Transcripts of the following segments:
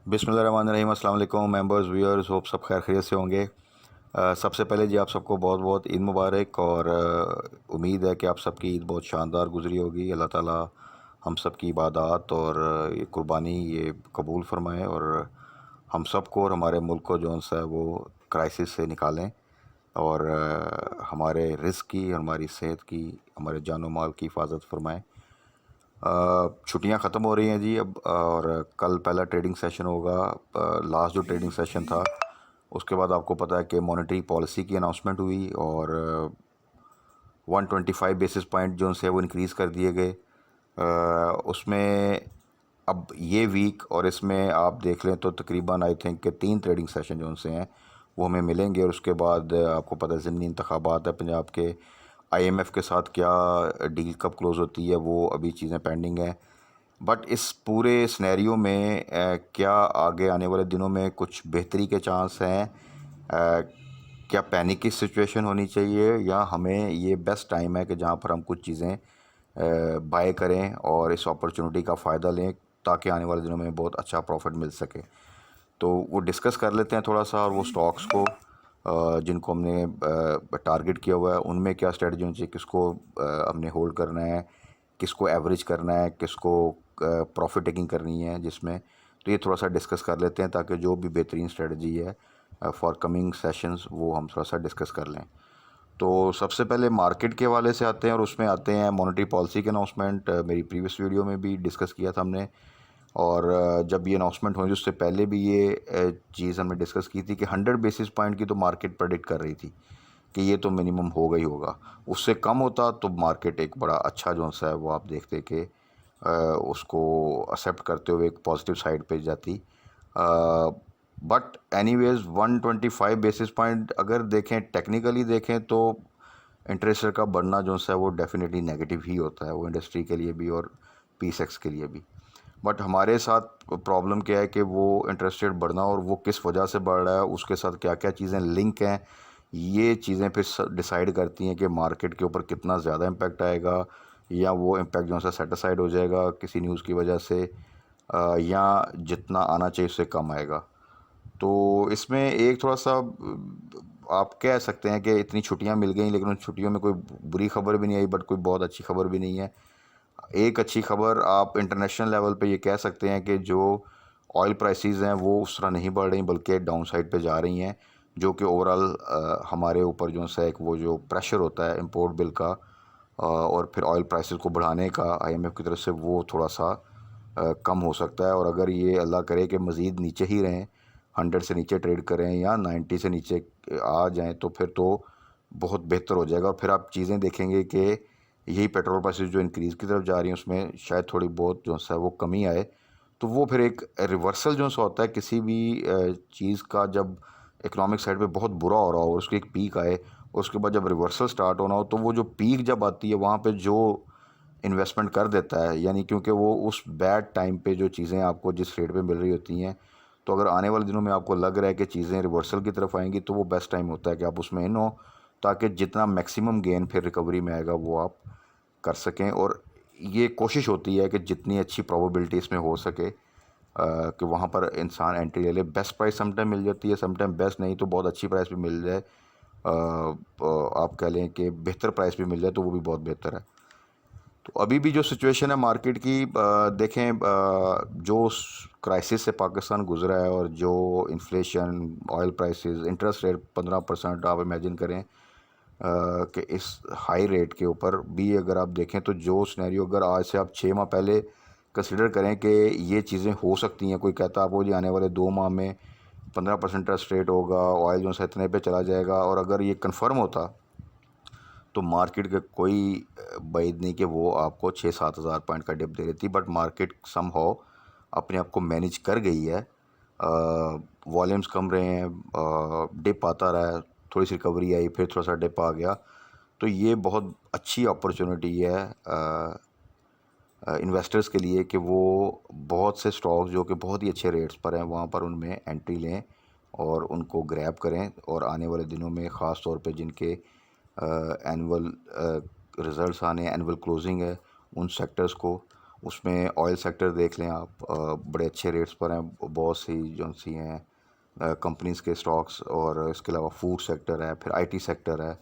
बिस्मिल्लाहिर्रहमानिर्रहीम। अस्सलाम वालेकुम मेंबर्स व्यूअर्स, होप सब खैर खैरियत से होंगे। सबसे पहले जी आप सबको बहुत बहुत ईद मुबारक और उम्मीद है कि आप सबकी ईद बहुत शानदार गुजरी होगी। अल्लाह ताला हम सब की इबादत और ये कुर्बानी ये कबूल फरमाए और हम सबको और हमारे मुल्क को जो है वो क्राइसिस से निकालें और हमारे रिस्क की, हमारी सेहत की, हमारे जान माल की हिफाजत फरमाएँ। छुट्टियां ख़त्म हो रही हैं जी अब, और कल पहला ट्रेडिंग सेशन होगा। लास्ट जो ट्रेडिंग सेशन था उसके बाद आपको पता है कि मॉनेटरी पॉलिसी की अनाउंसमेंट हुई और 125 बेसिस पॉइंट जो है वो इंक्रीज़ कर दिए गए। उसमें अब ये वीक और इसमें आप देख लें तो तकरीबन आई थिंक कि 3 ट्रेडिंग सेशन जो उनसे हैं वो हमें मिलेंगे। और उसके बाद आपको पता है ज़िमनी इंतखाबात है पंजाब के। आईएमएफ के साथ क्या डील कब क्लोज़ होती है वो अभी चीज़ें पेंडिंग हैं। बट इस पूरे सिनेरियो में क्या आगे आने वाले दिनों में कुछ बेहतरी के चांस हैं? क्या पैनिक की सिचुएशन होनी चाहिए या हमें ये बेस्ट टाइम है कि जहाँ पर हम कुछ चीज़ें बाय करें और इस अपॉर्चुनिटी का फ़ायदा लें ताकि आने वाले दिनों में बहुत अच्छा प्रॉफिट मिल सके? तो वो डिस्कस कर लेते हैं थोड़ा सा। और वो स्टॉक्स को जिनको हमने टारगेट किया हुआ है उनमें क्या स्ट्रेटजी होनी चाहिए, किसको हमने होल्ड करना है, किसको एवरेज करना है, किसको प्रॉफिट टेकिंग करनी है जिसमें। तो ये थोड़ा सा डिस्कस कर लेते हैं ताकि जो भी बेहतरीन स्ट्रेटजी है फॉर कमिंग सेशंस वो हम थोड़ा सा डिस्कस कर लें। तो सबसे पहले मार्केट के हवाले से आते हैं और उसमें आते हैं मॉनेटरी पॉलिसी के अनाउंसमेंट। मेरी प्रीवियस वीडियो में भी डिस्कस किया था हमने। और जब ये अनाउंसमेंट हुई उससे पहले भी ये चीज़ हमने डिस्कस की थी कि 100 बेसिस पॉइंट की तो मार्केट प्रेडिक्ट कर रही थी कि ये तो मिनिमम होगा ही होगा। उससे कम होता तो मार्केट एक बड़ा अच्छा जो सा है वो आप देखते कि उसको एक्सेप्ट करते हुए एक पॉजिटिव साइड पे जाती। बट एनीवेज 125 बेसिस पॉइंट अगर देखें, टेक्निकली देखें तो इंटरेस्ट रेट का बढ़ना जो है वो डेफिनेटली नेगेटिव ही होता है, वो इंडस्ट्री के लिए भी और पीसेक्स के लिए भी। बट हमारे साथ प्रॉब्लम क्या है कि वो इंटरेस्ट रेट बढ़ना और वो किस वजह से बढ़ रहा है, उसके साथ क्या क्या चीज़ें लिंक हैं, ये चीज़ें फिर डिसाइड करती हैं कि मार्केट के ऊपर कितना ज़्यादा इम्पैक्ट आएगा या वो इम्पैक्ट जो है सेटिसाइड हो जाएगा किसी न्यूज़ की वजह से, या जितना आना चाहिए उससे कम आएगा। तो इसमें एक थोड़ा सा आप कह सकते हैं कि इतनी छुट्टियां मिल गई लेकिन उन छुट्टियों में कोई बुरी खबर भी नहीं आई, बट कोई बहुत अच्छी खबर भी नहीं है। एक अच्छी खबर आप इंटरनेशनल लेवल पे ये कह सकते हैं कि जो ऑयल प्राइसेस हैं वो उस तरह नहीं बढ़ रही बल्कि डाउन साइड पे जा रही हैं, जो कि ओवरऑल हमारे ऊपर जो है एक वो जो प्रेशर होता है इंपोर्ट बिल का और फिर ऑयल प्राइसेस को बढ़ाने का आईएमएफ की तरफ से वो थोड़ा सा कम हो सकता है। और अगर ये अल्लाह करे कि मज़ीद नीचे ही रहें, 100 से नीचे ट्रेड करें या 90 से नीचे आ जाएं तो फिर तो बहुत बेहतर हो जाएगा। और फिर आप चीज़ें देखेंगे कि यही पेट्रोल प्राइसेस जो इंक्रीज़ की तरफ जा रही हैं उसमें शायद थोड़ी बहुत जो है वो कमी आए। तो वो फिर एक रिवर्सल जो सा होता है किसी भी चीज़ का, जब इकोनॉमिक साइड पे बहुत बुरा हो रहा हो और उसकी एक पीक आए और उसके बाद जब रिवर्सल स्टार्ट होना हो तो वो जो पीक जब आती है वहाँ पे जो इन्वेस्टमेंट कर देता है, यानी क्योंकि वो उस बैड टाइम पे जो चीज़ें आपको जिस रेट पे मिल रही होती हैं, तो अगर आने वाले दिनों में आपको लग रहा है कि चीज़ें रिवर्सल की तरफ आएंगी तो वो बेस्ट टाइम होता है कि आप उसमें इन हो ताकि जितना मैक्सिमम गेन फिर रिकवरी में आएगा वो आप कर सकें। और ये कोशिश होती है कि जितनी अच्छी प्रोबेबिलिटी इसमें हो सके कि वहाँ पर इंसान एंट्री ले ले। बेस्ट प्राइस समटाइम मिल जाती है, समटाइम बेस्ट नहीं तो बहुत अच्छी प्राइस भी मिल जाए, आप कह लें कि बेहतर प्राइस भी मिल जाए तो वो भी बहुत बेहतर है। तो अभी भी जो सिचुएशन है मार्केट की देखें, जो क्राइसिस से पाकिस्तान गुजरा है और जो inflation, oil prices, interest rate 15% आप इमेजिन करें कि इस हाई रेट के ऊपर भी अगर आप देखें तो जो सिनेरियो अगर आज से आप 6 माह पहले कंसिडर करें कि ये चीज़ें हो सकती हैं, कोई कहता आपको जी आने वाले 2 माह में 15% इंटरेस्ट रेट होगा, ऑयल जो है इतने पे चला जाएगा, और अगर ये कन्फर्म होता तो मार्केट का कोई बाइद नहीं कि वो आपको 6-7 हज़ार पॉइंट का डिप दे रही थी। बट मार्केट समहाउ अपने आप को मैनेज कर गई है। वॉल्यूम्स कम रहे हैं, डिप आता रहा है, थोड़ी सी रिकवरी आई, फिर थोड़ा सा डिप आ गया। तो ये बहुत अच्छी अपॉर्चुनिटी है इन्वेस्टर्स के लिए कि वो बहुत से स्टॉक्स जो कि बहुत ही अच्छे रेट्स पर हैं वहाँ पर उनमें एंट्री लें और उनको ग्रैब करें। और आने वाले दिनों में ख़ास तौर पे जिनके एनुअल रिज़ल्ट्स आने, एनुअल क्लोजिंग है, उन सेक्टर्स को उसमें ऑयल सेक्टर देख लें आप, बड़े अच्छे रेट्स पर हैं, बहुत सी जो सी हैं कंपनीज़ के स्टॉक्स, और इसके अलावा फूड सेक्टर है, फिर आईटी सेक्टर है,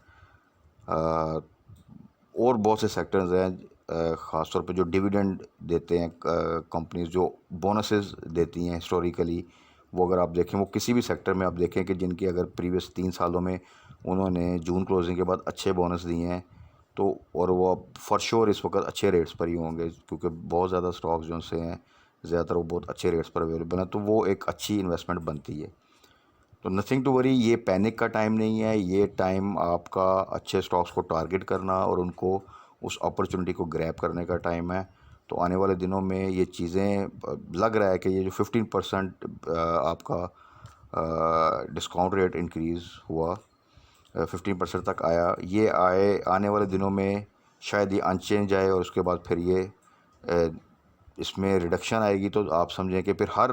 और बहुत से सेक्टर्स हैं ख़ास तौर पे जो डिविडेंड देते हैं कंपनीज, जो बोनसेस देती हैं हिस्टोरिकली। वो अगर आप देखें, वो किसी भी सेक्टर में आप देखें कि जिनकी अगर प्रीवियस 3 सालों में उन्होंने जून क्लोजिंग के बाद अच्छे बोनस दिए हैं, तो और वो अब फॉर श्योर इस वक्त अच्छे रेट्स पर ही होंगे, क्योंकि बहुत ज़्यादा स्टॉक्स जो से हैं ज़्यादातर वो बहुत अच्छे रेट्स पर अवेलेबल हैं, तो वो एक अच्छी इन्वेस्टमेंट बनती है। तो नथिंग टू वरी, ये पैनिक का टाइम नहीं है, ये टाइम आपका अच्छे स्टॉक्स को टारगेट करना और उनको उस अपॉर्चुनिटी को ग्रैब करने का टाइम है। तो आने वाले दिनों में ये चीज़ें लग रहा है कि ये जो 15% आपका डिस्काउंट रेट इंक्रीज़ हुआ, 15% तक आया, ये आने वाले दिनों में शायद ये अनचेंज आए, और उसके बाद फिर ये इसमें रिडक्शन आएगी। तो आप समझें कि फिर हर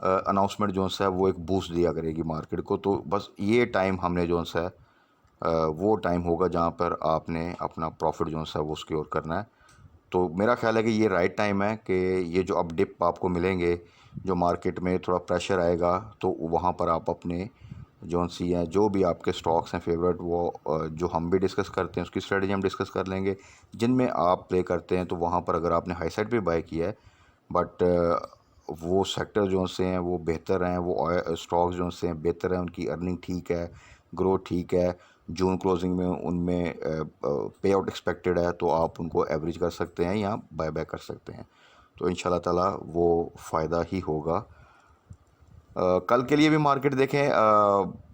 अनाउंसमेंट जो है वो एक बूस्ट दिया करेगी मार्केट को। तो बस ये टाइम हमने जो है वो टाइम होगा जहाँ पर आपने अपना प्रॉफिट जो है वो सिक्योर करना है। तो मेरा ख्याल है कि ये राइट टाइम है कि ये जो अब डिप आपको मिलेंगे, जो मार्केट में थोड़ा प्रेशर आएगा, तो वहाँ पर आप अपने जो सी हैं, जो भी आपके स्टॉक्स हैं फेवरेट, वो जो हम भी डिस्कस करते हैं उसकी स्ट्रेटजी हम डिस्कस कर लेंगे, जिनमें आप प्ले करते हैं। तो वहाँ पर अगर आपने हाई साइड पे बाय किया है, बट वो सेक्टर जो से हैं वो बेहतर हैं, वो स्टॉक्स जो से हैं बेहतर हैं, उनकी अर्निंग ठीक है, ग्रोथ ठीक है, जून क्लोजिंग में उनमें पे आउट एक्सपेक्टेड है, तो आप उनको एवरेज कर सकते हैं या बाय बैक कर सकते हैं। तो इंशाल्लाह ताला वो फ़ायदा ही होगा। कल के लिए भी मार्केट देखें,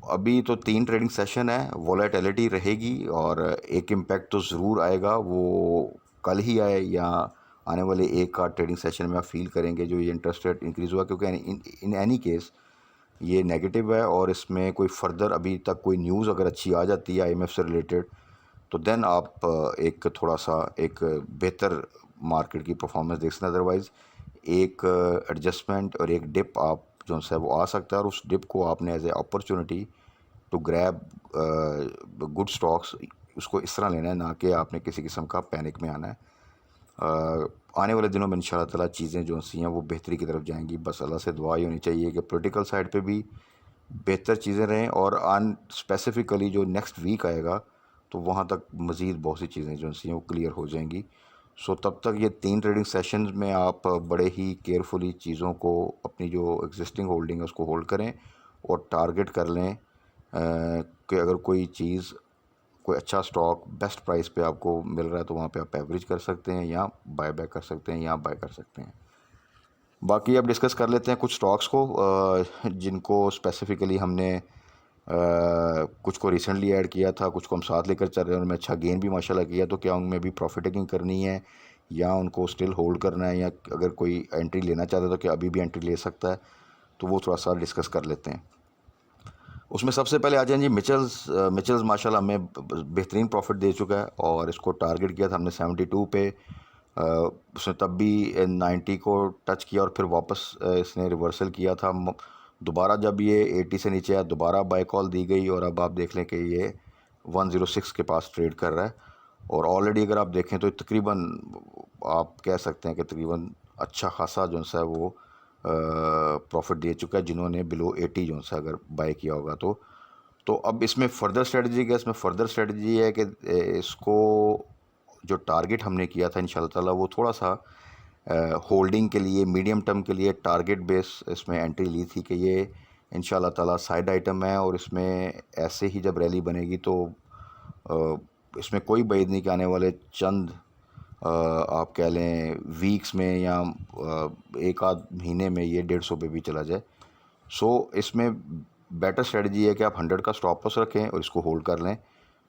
अभी तो 3 ट्रेडिंग सेशन है, वॉलेटिलिटी रहेगी, और एक इम्पैक्ट तो ज़रूर आएगा, वो कल ही आए या आने वाले एक का ट्रेडिंग सेशन में आप फील करेंगे जो ये इंटरेस्ट रेट इंक्रीज़ हुआ, क्योंकि इन एनी केस ये नेगेटिव है, और इसमें कोई फर्दर अभी तक कोई न्यूज़ अगर अच्छी आ जाती है आईएमएफ से रिलेटेड, तो देन आप एक थोड़ा सा एक बेहतर मार्केट की परफॉर्मेंस देख सकते हैं। अदरवाइज़ एक एडजस्टमेंट और एक डिप आप जो है वो आ सकता है, और उस डिप को आपने as a opportunity to grab good stocks, उसको इस तरह लेना है, ना कि आपने किसी किस्म का पैनिक में आना है। आने वाले दिनों में इंशाल्लाह ताला चीज़ें जो सी हैं वो बेहतरी की तरफ जाएंगी। बस अल्लाह से दुआ ही होनी चाहिए कि पॉलिटिकल साइड पे भी बेहतर चीज़ें रहें, और स्पेसिफ़िकली जो नेक्स्ट वीक आएगा, तो वहाँ तक मज़ीद बहुत सी चीज़ें जो सी हैं वो क्लियर हो जाएंगी। सो तब तक ये 3 ट्रेडिंग सेशंस में आप बड़े ही केयरफुली चीज़ों को, अपनी जो एग्जिस्टिंग होल्डिंग है उसको होल्ड करें, और टारगेट कर लें कि अगर कोई चीज़, कोई अच्छा स्टॉक बेस्ट प्राइस पे आपको मिल रहा है, तो वहाँ पे आप एवरेज कर सकते हैं, या बाय बैक कर सकते हैं, या बाय कर सकते हैं। बाकी अब डिस्कस कर लेते हैं कुछ स्टॉक्स को, जिनको स्पेसिफ़िकली हमने कुछ को रिसेंटली ऐड किया था, कुछ को हम साथ लेकर चल रहे हैं, उनमें अच्छा गेन भी माशाल्लाह किया। तो क्या उनमें भी प्रॉफिट टेकिंग करनी है, या उनको स्टिल होल्ड करना है, या अगर कोई एंट्री लेना चाहता है तो क्या अभी भी एंट्री ले सकता है, तो वो थोड़ा सा डिस्कस कर लेते हैं। उसमें सबसे पहले आ जाए जी मिचल्स माशाल्लाह हमें बेहतरीन प्रॉफिट दे चुका है, और इसको टारगेट किया था हमने 72 पे। उसने तब भी 90 को टच किया, और फिर वापस इसने रिवर्सल किया था। दोबारा जब ये 80 से नीचे आया, दोबारा बाय कॉल दी गई, और अब आप देख लें कि ये 106 के पास ट्रेड कर रहा है। और ऑलरेडी अगर आप देखें तो तकरीबन आप कह सकते हैं कि तकरीबन अच्छा खासा जो है वो प्रॉफिट दे चुका है, जिन्होंने बिलो 80 जो है अगर बाय किया होगा। तो अब इसमें फ़र्दर स्ट्रेटजी क्या है? इसमें फ़र्दर स्ट्रेटजी है कि इसको जो टारगेट हमने किया था इंशाल्लाह ताला, वो थोड़ा सा होल्डिंग के लिए, मीडियम टर्म के लिए टारगेट बेस इसमें एंट्री ली थी, कि ये इंशाल्लाह ताला साइड आइटम है, और इसमें ऐसे ही जब रैली बनेगी तो इसमें कोई बैद नहीं कि आने वाले चंद आप कह लें वीक्स में, या एक आध महीने में ये 150 पे भी चला जाए। सो इसमें बेटर स्ट्रेटजी है कि आप 100 का स्टॉप लॉस रखें और इसको होल्ड कर लें।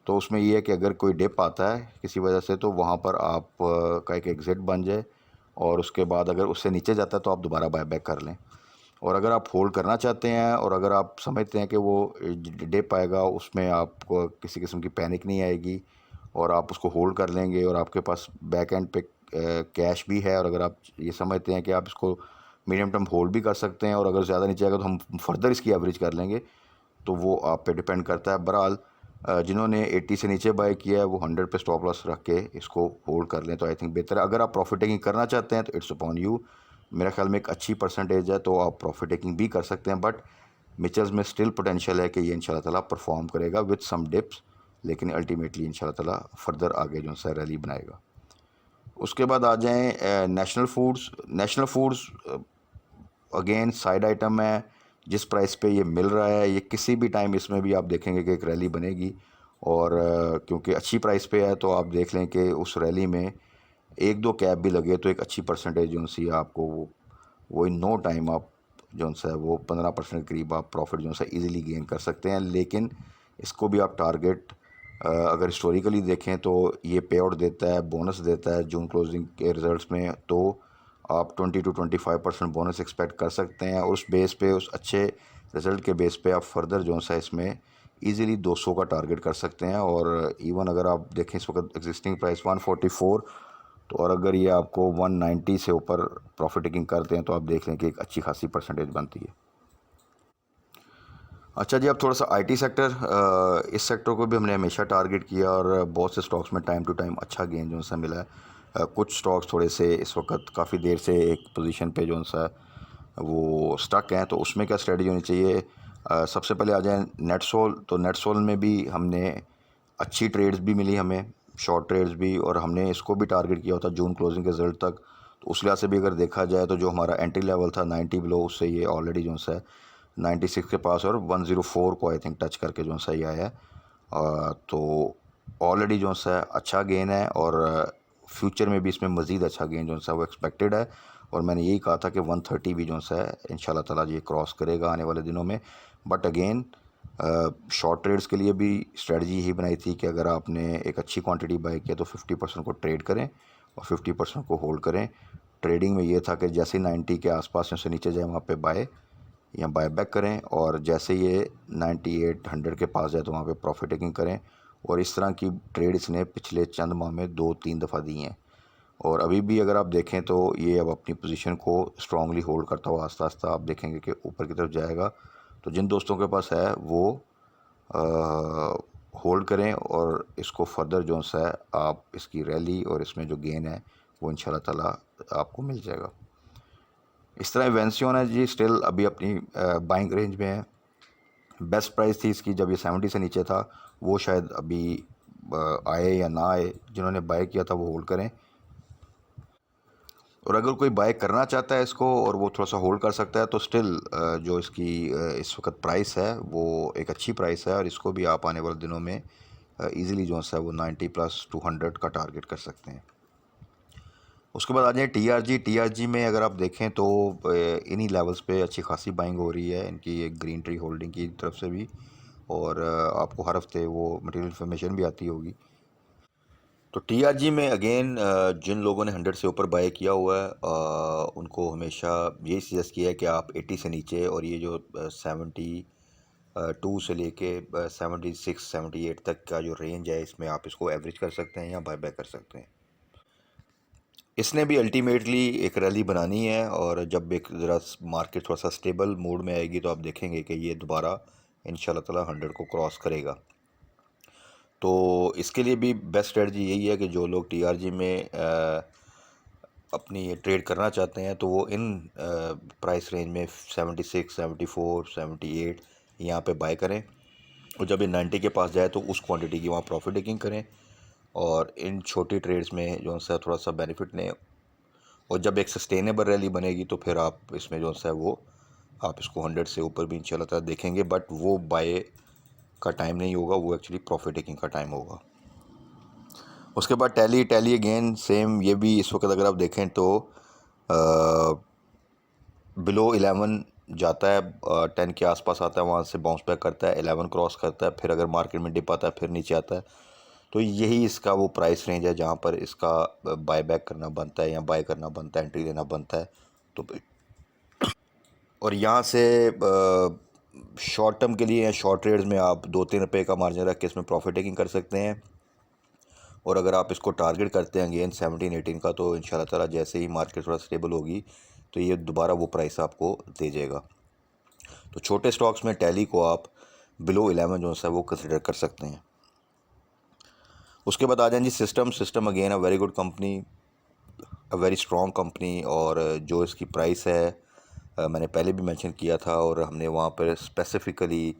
तो उसमें ये है कि अगर कोई डिप आता है किसी वजह से, तो वहाँ पर आप का एक एग्ज़िट बन जाए, और उसके बाद अगर उससे नीचे जाता है तो आप दोबारा बाय बैक कर लें। और अगर आप होल्ड करना चाहते हैं, और अगर आप समझते हैं कि वो डिप आएगा, उसमें आपको किसी किस्म की पैनिक नहीं आएगी, और आप उसको होल्ड कर लेंगे, और आपके पास बैक एंड पे कैश भी है, और अगर आप ये समझते हैं कि आप इसको मीडियम टर्म होल्ड भी कर सकते हैं, और अगर ज़्यादा नीचे आएगा तो हम फर्दर इसकी एवरेज कर लेंगे, तो वो आप पे डिपेंड करता है। बहरहाल जिन्होंने 80 से नीचे बाय किया है वो 100 पे स्टॉप लॉस रख के इसको होल्ड कर लें तो आई थिंक बेहतर है। अगर आप प्रॉफिट टेकिंग करना चाहते हैं तो इट्स अपॉन यू। मेरा ख्याल में एक अच्छी परसेंटेज है तो आप प्रॉफिट टेकिंग भी कर सकते हैं, बट मिचल्स में स्टिल पोटेंशियल है कि ये इंशाल्लाह ताला परफॉर्म करेगा विद सम डिप्स, लेकिन अल्टीमेटली इंशाल्लाह ताला फर्दर आगे जो है रैली बनाएगा। उसके बाद आ जाएँ national foods. National foods again side item है, जिस प्राइस पे ये मिल रहा है ये किसी भी टाइम इसमें भी आप देखेंगे कि एक रैली बनेगी, और क्योंकि अच्छी प्राइस पे है तो आप देख लें कि उस रैली में एक दो कैप भी लगे तो एक अच्छी परसेंटेज जो सी आपको वो इन नो टाइम आप जो है वो 15% के करीब आप प्रॉफिट जो है ईज़िली गेन कर सकते हैं। लेकिन इसको भी आप टारगेट अगर हिस्टोरिकली देखें तो ये पे आउट देता है, बोनस देता है जून क्लोजिंग के रिज़ल्ट्स में, तो आप 20 to 25% बोनस एक्सपेक्ट कर सकते हैं। और उस बेस पे, उस अच्छे रिज़ल्ट के बेस पे आप फर्दर जो है इसमें ईज़िली 200 का टारगेट कर सकते हैं। और इवन अगर आप देखें इस वक्त एग्जिस्टिंग प्राइस 144, तो और अगर ये आपको 190 से ऊपर प्रॉफिट टेकिंग करते हैं तो आप देख लें कि एक अच्छी खासी परसेंटेज बनती है। अच्छा जी, अब थोड़ा सा आईटी सेक्टर, इस सेक्टर को भी हमने हमेशा टारगेट किया और बहुत से स्टॉक्स में टाइम टू टाइम अच्छा गेन जो सा मिला है। कुछ स्टॉक्स थोड़े से इस वक्त काफ़ी देर से एक पोजीशन पे जो सा वो स्टक हैं, तो उसमें क्या स्ट्रेटजी होनी चाहिए। सबसे पहले आ जाए नेटसोल। तो नेटसोल में भी हमने अच्छी ट्रेड्स भी मिली हमें, शॉर्ट ट्रेड्स भी, और हमने इसको भी टारगेट किया होता जून क्लोजिंग के रिजल्ट तक। तो उस लिहाज से भी अगर देखा जाए तो जो हमारा एंट्री लेवल था 90 बिलो, उससे ये ऑलरेडी जो सा 96 के पास और 104 को आई थिंक टच करके जो सा ये आया है। तो ऑलरेडी जो सा अच्छा गेन है और फ्यूचर में भी इसमें मज़ीद अच्छा गेन जो सा वो एक्सपेक्टेड है। और मैंने यही कहा था कि 130 भी जो सा इंशाल्लाह ताला ये क्रॉस करेगा आने वाले दिनों में। बट अगेन शॉर्ट ट्रेड्स के लिए भी स्ट्रेटजी यही बनाई थी कि अगर आपने एक अच्छी क्वांटिटी बाय किया तो 50% को ट्रेड करें और 50% को होल्ड करें। ट्रेडिंग में ये था कि जैसे 90 के आसपास से नीचे जाए वहाँ पे बाय या बाय बैक करें, और जैसे ये 98 100 के पास जाए तो वहाँ पे प्रॉफिट टेकिंग करें। और इस तरह की ट्रेड इसने पिछले चंद माह में 2-3 दफ़ा दी हैं, और अभी भी अगर आप देखें तो ये अब अपनी पोजीशन को स्ट्रांगली होल्ड करता हुआ आस्ता आस्ता आप देखेंगे कि ऊपर की तरफ जाएगा। तो जिन दोस्तों के पास है वो होल्ड करें और इसको फर्दर जो सा है आप इसकी रैली और इसमें जो गेन है वो इंशाल्लाह ताला आपको मिल जाएगा। इस तरह वेंसियोन है जी, स्टिल अभी अपनी बाइंग रेंज में है। बेस्ट प्राइस थी इसकी जब ये 70 से नीचे था, वो शायद अभी आए या ना आए। जिन्होंने बाय किया था वो होल्ड करें, और अगर कोई बाय करना चाहता है इसको और वो थोड़ा सा होल्ड कर सकता है तो स्टिल जो इसकी इस वक्त प्राइस है वो एक अच्छी प्राइस है, और इसको भी आप आने वाले दिनों में ईज़िली जो है वो 90 प्लस 200 का टारगेट कर सकते हैं। उसके बाद आ जाए टीआरजी। टीआरजी में अगर आप देखें तो इन्हीं लेवल्स पे अच्छी खासी बाइंग हो रही है इनकी एक ग्रीन ट्री होल्डिंग की तरफ से भी, और आपको हर हफ्ते वो मटेरियल इन्फॉर्मेशन भी आती होगी। तो टीआरजी में अगेन जिन लोगों ने 100 से ऊपर बाय किया हुआ है उनको हमेशा यही सजेस्ट किया है कि आप 80 से नीचे, और ये जो 72 से लेके 76 78 तक का जो रेंज है इसमें आप इसको एवरेज कर सकते हैं या बाय बैक कर सकते हैं। इसने भी अल्टीमेटली एक रैली बनानी है, और जब एक ज़रा मार्केट थोड़ा सा स्टेबल मूड में आएगी तो आप देखेंगे कि ये दोबारा इंशाल्लाह ताला 100 को क्रॉस करेगा। तो इसके लिए भी बेस्ट स्ट्रेटजी यही है कि जो लोग टीआरजी में अपनी ट्रेड करना चाहते हैं तो वो इन प्राइस रेंज में 76 74 78 यहाँ पे बाय करें, और जब ये 90 के पास जाए तो उस क्वांटिटी की वहाँ प्रॉफिट टेकिंग करें, और इन छोटी ट्रेड्स में जो है थोड़ा सा बेनिफिट लें। और जब एक सस्टेनेबल रैली बनेगी तो फिर आप इसमें जो है वो आप इसको 100 से ऊपर भी इंशाल्लाह ताला देखेंगे, बट वो बाय का टाइम नहीं होगा, वो एक्चुअली प्रॉफिट टेकिंग का टाइम होगा। उसके बाद टैली अगेन सेम, ये भी इस वक्त अगर आप देखें तो बिलो 11 जाता है, 10 के आसपास आता है, वहाँ से बाउंस बैक करता है, 11 क्रॉस करता है, फिर अगर मार्केट में डिप आता है फिर नीचे आता है। तो यही इसका वो प्राइस रेंज है जहाँ पर इसका बाय बैक करना बनता है या बाय करना बनता है, एंट्री लेना बनता है। तो और यहाँ से शॉर्ट टर्म के लिए या शॉर्ट ट्रेड्स में आप 2-3 रुपये का मार्जिन रख के इसमें प्रॉफिट टेकिंग कर सकते हैं। और अगर आप इसको टारगेट करते हैं अगेन 17-18 का, तो इंशाल्लाह ताला जैसे ही मार्केट थोड़ा स्टेबल होगी तो ये दोबारा वो प्राइस आपको दे जाएगा। तो छोटे स्टॉक्स में टैली को आप बिलो 11 जो है वो कंसिडर कर सकते हैं। उसके बाद आ जाए जी system again a very good company, a very strong company. और जो इसकी प्राइस है मैंने पहले भी मेंशन किया था और हमने वहाँ पर स्पेसिफ़िकली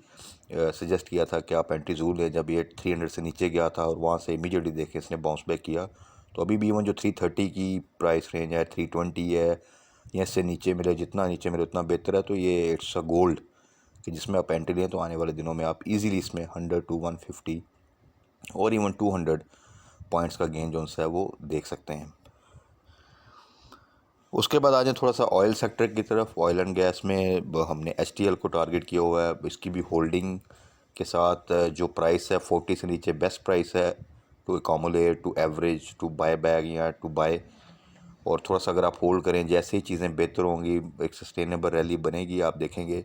सजेस्ट किया था कि आप एंट्री ज़रूर लें। जब ये 300 से नीचे गया था और वहाँ से इमीडिएटली देखें इसने बाउंस बैक किया, तो अभी भी इवन जो 330 की प्राइस रेंज है, 320 है, या इससे नीचे मिले, जितना नीचे मिले उतना बेहतर है। तो ये इट्स अ गोल्ड कि जिसमें आप एंट्री लें तो आने वाले दिनों में आप इजीली इसमें 100 to 150 और इवन 200 पॉइंट्स का गेन जो है वो देख सकते हैं। उसके बाद आ जाए थोड़ा सा ऑयल सेक्टर की तरफ। ऑयल एंड गैस में हमने HTL को टारगेट किया हुआ है। इसकी भी होल्डिंग के साथ जो प्राइस है 40 से नीचे बेस्ट प्राइस है to accumulate, to average, to buy bag या टू बाय। और थोड़ा सा अगर आप होल्ड करें, जैसे ही चीज़ें बेहतर होंगी, एक सस्टेनेबल रैली बनेगी, आप देखेंगे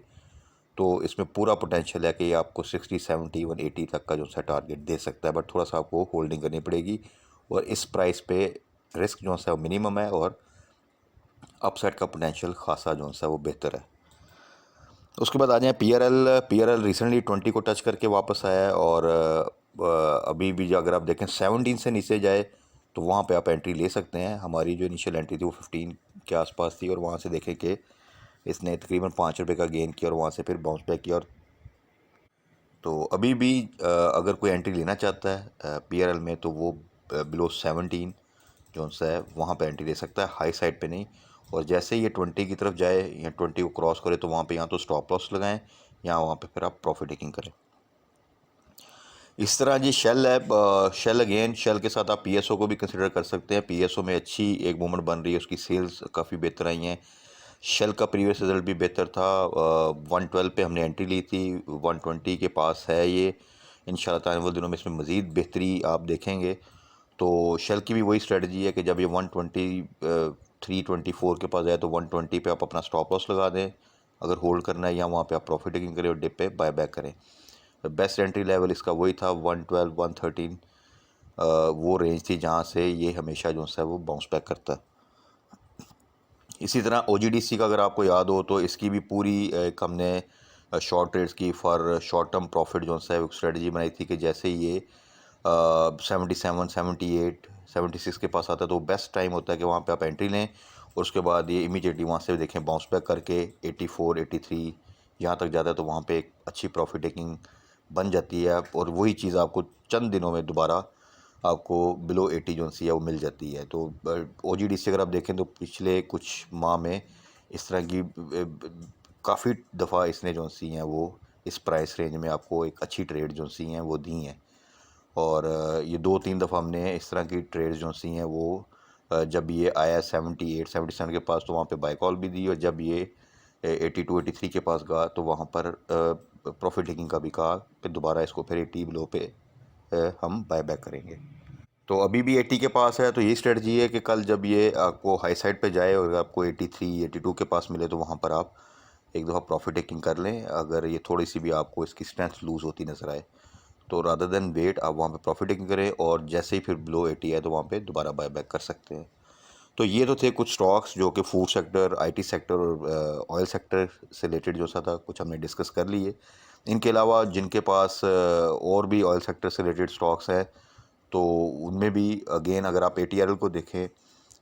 तो इसमें पूरा पोटेंशियल है कि ये आपको 60, 70, इवन 80 तक का जो सा टारगेट दे सकता है। बट थोड़ा सा आपको होल्डिंग करनी पड़ेगी और इस प्राइस पे रिस्क जो है वो मिनिमम है और अपसाइड का पोटेंशियल खासा जो है वो बेहतर है। उसके बाद आ जाए पी आर एल रिसेंटली 20 को टच करके वापस आया है और अभी भी अगर आप देखें 17 से नीचे जाए तो वहाँ पे आप एंट्री ले सकते हैं। हमारी जो इनिशियल एंट्री थी वो 15 के आसपास थी और वहाँ से देखें कि इसने तकरीबन ₹5 का गेन किया और वहाँ से फिर बाउंस बैक किया। और तो अभी भी अगर कोई एंट्री लेना चाहता है पी में, तो वो बिलो 17 जो है वहाँ पे एंट्री ले सकता है, हाई साइड पे नहीं। और जैसे ये 20 की तरफ जाए या 20 को क्रॉस करे तो वहाँ पे या तो स्टॉप लॉस लगाएं या वहाँ पे फिर आप प्रॉफिट टेकिंग करें। इस तरह जी शेल है, शेल के साथ आप पीएसओ को भी कंसिडर कर सकते हैं। पीएसओ में अच्छी एक मूवमेंट बन रही है, उसकी सेल्स काफ़ी बेहतर आई हैं। शेल का प्रीवियस रिजल्ट भी बेहतर था। 112 पे हमने एंट्री ली थी, 120 के पास है ये। इंशाल्लाह आने वाले दिनों में इसमें मज़ीद बेहतरी आप देखेंगे। तो शेल की भी वही स्ट्रेटजी है कि जब ये 120 324 के पास जाए तो 120 पे आप अपना स्टॉप लॉस लगा दें अगर होल्ड करना है, या वहाँ पे आप प्रॉफिट टेकिंग करें और डिप पे बाय बैक करें। बेस्ट एंट्री लेवल इसका वही था 112 113, वो रेंज थी जहाँ से ये हमेशा जो है वो बाउंस बैक करता है। इसी तरह OGDC का अगर आपको याद हो तो इसकी भी पूरी एक हमने शॉर्ट ट्रेड्स की फॉर शॉर्ट टर्म प्रॉफिट जो है स्ट्रेटजी बनाई थी कि जैसे ये 77 78 76 के पास आता है तो बेस्ट टाइम होता है कि वहाँ पे आप एंट्री लें और उसके बाद ये इमीडिएटली वहाँ से देखें बाउंस बैक करके 84 83 यहाँ तक जाता है तो वहाँ पे एक अच्छी प्रॉफिट टेकिंग बन जाती है और वही चीज़ आपको चंद दिनों में दोबारा आपको बिलो 80 जो सी है वो मिल जाती है। तो OGDC अगर आप देखें तो पिछले कुछ माह में इस तरह की काफ़ी दफ़ा इसने जो सी हैं वो इस प्राइस रेंज में आपको एक अच्छी ट्रेड जो सी हैं वो दी हैं। और ये 2-3 दफ़ा हमने इस तरह की ट्रेड्स जो सी हैं वो जब ये आया 78 77 के पास तो वहाँ पे बाय कॉल भी दी, और जब ये 82 83 के पास गया तो वहाँ पर प्रॉफिट टेकिंग का भी कहा कि दोबारा इसको फिर 80 बिलो पे हम बाय बैक करेंगे। तो अभी भी 80 के पास है तो यही स्ट्रेटजी है कि कल जब ये आपको हाई साइड पे जाए और आपको 83 82 के पास मिले तो वहाँ पर आप एक दफ़ा प्रॉफिट टेकिंग कर लें। अगर ये थोड़ी सी भी आपको इसकी स्ट्रेंथ लूज़ होती नज़र आए तो रादर देन वेट आप वहाँ पे प्रॉफिट टेकिंग करें और जैसे ही फिर बिलो 80 आए तो वहाँ पे दोबारा बाय बैक कर सकते हैं। तो ये तो थे कुछ स्टॉक्स जो कि फूड सेक्टर, IT सेक्टर और ऑयल सेक्टर से रिलेटेड जो सा था कुछ हमने डिस्कस कर लिए। इनके अलावा जिनके पास और भी ऑयल सेक्टर से रिलेटेड स्टॉक्स हैं तो उनमें भी अगेन अगर आप ATRL को देखें,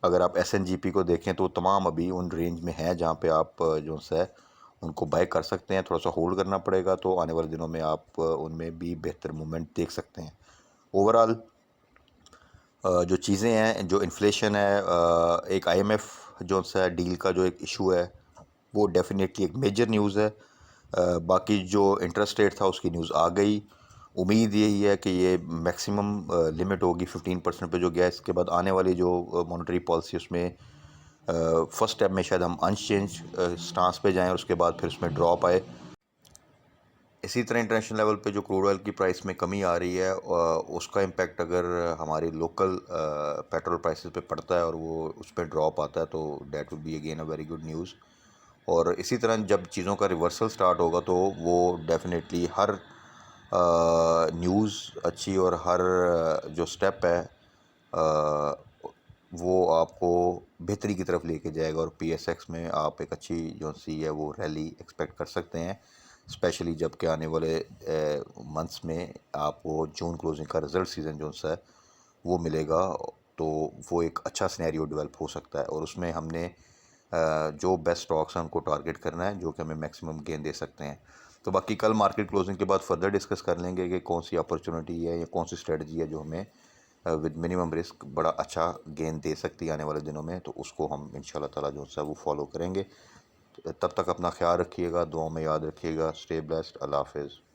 अगर आप SNGP को देखें तो तमाम अभी उन रेंज में हैं जहाँ पे आप जो है उनको बाय कर सकते हैं। थोड़ा सा होल्ड करना पड़ेगा तो आने वाले दिनों में आप उनमें भी बेहतर मूवमेंट देख सकते हैं। ओवरऑल जो चीज़ें हैं, जो इन्फ्लेशन है, एक IMF जो सा डील का जो एक इशू है वो डेफिनेटली एक मेजर न्यूज़ है। बाकी जो इंटरेस्ट रेट था उसकी न्यूज़ आ गई। उम्मीद यही है कि ये मैक्सिमम लिमिट होगी 15% पे जो गया। इसके बाद आने वाली जो मॉनेटरी पॉलिसी उसमें फर्स्ट स्टेप में शायद हम अनचेंज स्टांस पे जाएं और उसके बाद फिर उसमें ड्रॉप आए। इसी तरह इंटरनेशनल लेवल पे जो क्रूड ऑयल की प्राइस में कमी आ रही है उसका इम्पेक्ट अगर हमारी लोकल पेट्रोल प्राइसेस पे पड़ता है और वो उस पर ड्रॉप आता है तो that would be again a very good news. और इसी तरह जब चीज़ों का रिवर्सल स्टार्ट होगा तो वो डेफिनेटली हर न्यूज़ अच्छी और हर जो स्टेप है वो आपको बेहतरी की तरफ लेके जाएगा और PSX में आप एक अच्छी जो सी है वो रैली एक्सपेक्ट कर सकते हैं, स्पेशली जब के आने वाले मंथ्स में आपको जून क्लोजिंग का रिज़ल्ट सीज़न जो सा है वो मिलेगा, तो वो एक अच्छा सिनेरियो डेवलप हो सकता है। और उसमें हमने जो बेस्ट स्टॉक्स हैं उनको टारगेट करना है जो कि हमें मैक्सिमम गेन दे सकते हैं। तो बाकी कल मार्केट क्लोजिंग के बाद फर्दर डिस्कस कर लेंगे कि कौन सी अपॉर्चुनिटी है या कौन सी स्ट्रेटजी है जो हमें विद मिनिमम रिस्क बड़ा अच्छा गेन दे सकती है आने वाले दिनों में। तो उसको हम इंशाल्लाह ताला जो है वो फॉलो करेंगे। तब तक अपना ख्याल रखिएगा, दुआओं में याद रखिएगा। Stay blessed. अल्लाह हाफिज़।